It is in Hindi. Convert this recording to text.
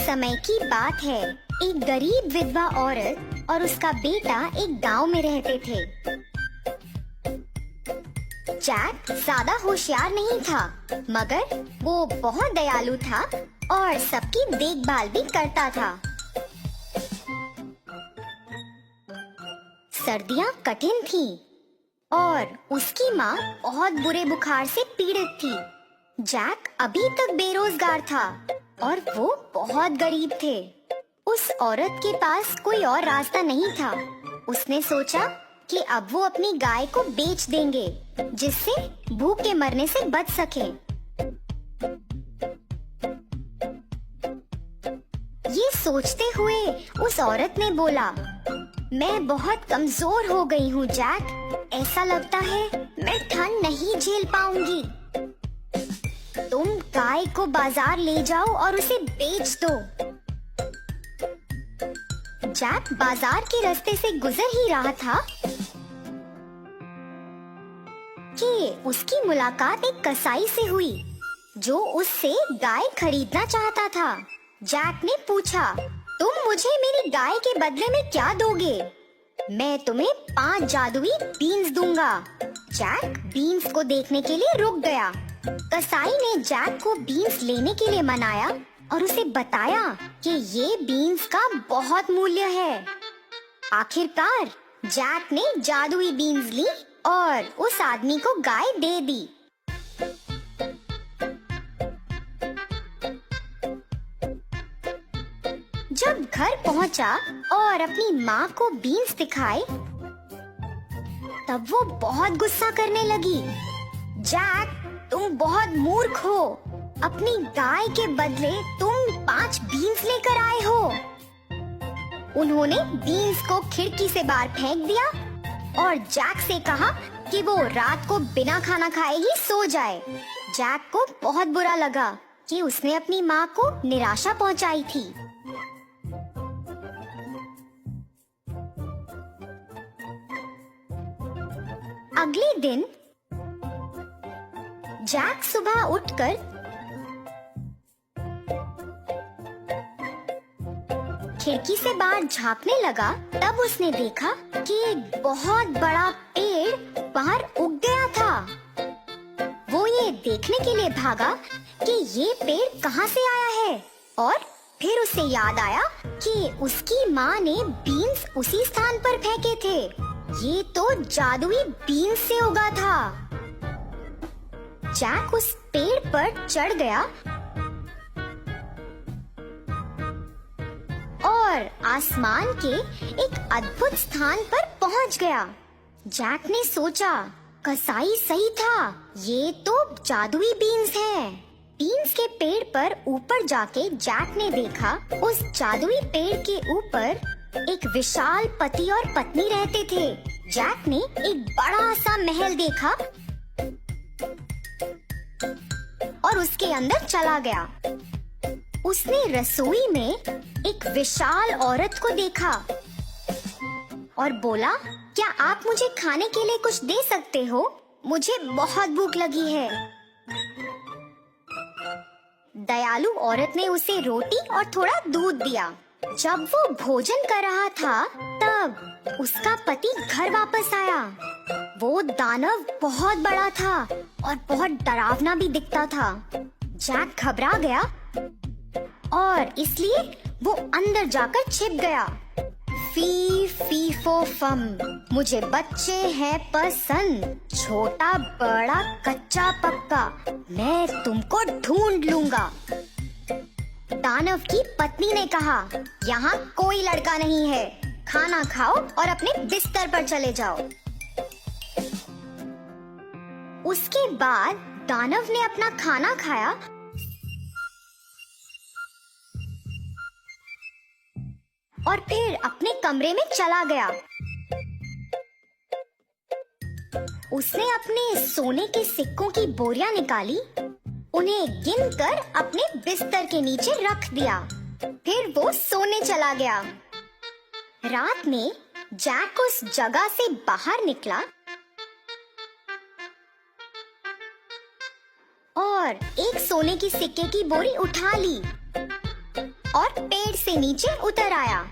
समय की बात है। एक गरीब विधवा औरत और उसका बेटा एक गांव में रहते थे। जैक ज्यादा होशियार नहीं था, मगर वो बहुत दयालु था और सबकी देखभाल भी करता था। सर्दियां कठिन थीं और उसकी माँ बहुत बुरे बुखार से पीड़ित थी। जैक अभी तक बेरोजगार था और वो बहुत गरीब थे। उस औरत के पास कोई और रास्ता नहीं था। उसने सोचा कि अब वो अपनी गाय को बेच देंगे, जिससे भूखे मरने से बच सके। ये सोचते हुए उस औरत ने बोला, मैं बहुत कमजोर हो गई हूँ जैक, ऐसा लगता है मैं ठंड नहीं झेल पाऊंगी। तुम गाय को बाजार ले जाओ और उसे बेच दो। जैक बाजार के रास्ते से गुजर ही रहा था कि उसकी मुलाकात एक कसाई से हुई, जो उससे गाय खरीदना चाहता था। जैक ने पूछा, तुम मुझे मेरी गाय के बदले में क्या दोगे? मैं तुम्हें 5 जादुई बीन्स दूंगा। जैक बीन्स को देखने के लिए रुक गया। कसाई ने जैक को बीन्स लेने के लिए मनाया और उसे बताया कि ये बीन्स का बहुत मूल्य है। आखिरकार जैक ने जादुई बीन्स ली और उस आदमी को गाय दे दी। जब घर पहुंचा और अपनी माँ को बीन्स दिखाए, तब वो बहुत गुस्सा करने लगी। जैक, तुम बहुत मूर्ख हो। अपनी गाय के बदले तुम 5 बीन्स लेकर आए हो। उन्होंने बीन्स को खिड़की से बाहर फेंक दिया और जैक से कहा कि वो रात को बिना खाना खाए ही सो जाए। जैक को बहुत बुरा लगा कि उसने अपनी माँ को निराशा पहुंचाई थी। अगले दिन जैक सुबह उठकर खिड़की से बाहर झांकने लगा। तब उसने देखा कि एक बहुत बड़ा पेड़ बाहर उग गया था। वो ये देखने के लिए भागा कि ये पेड़ कहाँ से आया है, और फिर उसे याद आया कि उसकी माँ ने बीन्स उसी स्थान पर फेंके थे। ये तो जादुई बीन्स से उगा था। जैक उस पेड़ पर चढ़ गया और आसमान के एक अद्भुत स्थान पर पहुंच गया। जैक ने सोचा, कसाई सही था, ये तो जादुई बीन्स हैं। बीन्स के पेड़ पर ऊपर जाके जैक ने देखा, उस जादुई पेड़ के ऊपर एक विशाल पति और पत्नी रहते थे। जैक ने एक बड़ा सा महल देखा और उसके अंदर चला गया। उसने रसोई में एक विशाल औरत को देखा और बोला, क्या आप मुझे खाने के लिए कुछ दे सकते हो? मुझे बहुत भूख लगी है। दयालु औरत ने उसे रोटी और थोड़ा दूध दिया। जब वो भोजन कर रहा था, तब उसका पति घर वापस आया। वो दानव बहुत बड़ा था और बहुत डरावना भी दिखता था। जैक घबरा गया और इसलिए वो अंदर जाकर छिप गया। फी फी फो फम, मुझे बच्चे हैं पसंद, छोटा बड़ा कच्चा पक्का, मैं तुमको ढूंढ लूंगा। दानव की पत्नी ने कहा, यहाँ कोई लड़का नहीं है, खाना खाओ और अपने बिस्तर पर चले जाओ। उसके बाद दानव ने अपना खाना खाया और फिर अपने कमरे में चला गया। उसने अपने सोने के सिक्कों की बोरियां निकाली, उन्हें गिनकर अपने बिस्तर के नीचे रख दिया। फिर वो सोने चला गया। रात में जैक उस जगह से बाहर निकला और एक सोने की सिक्के की बोरी उठा ली। और पेड़ से नीचे उतर आया।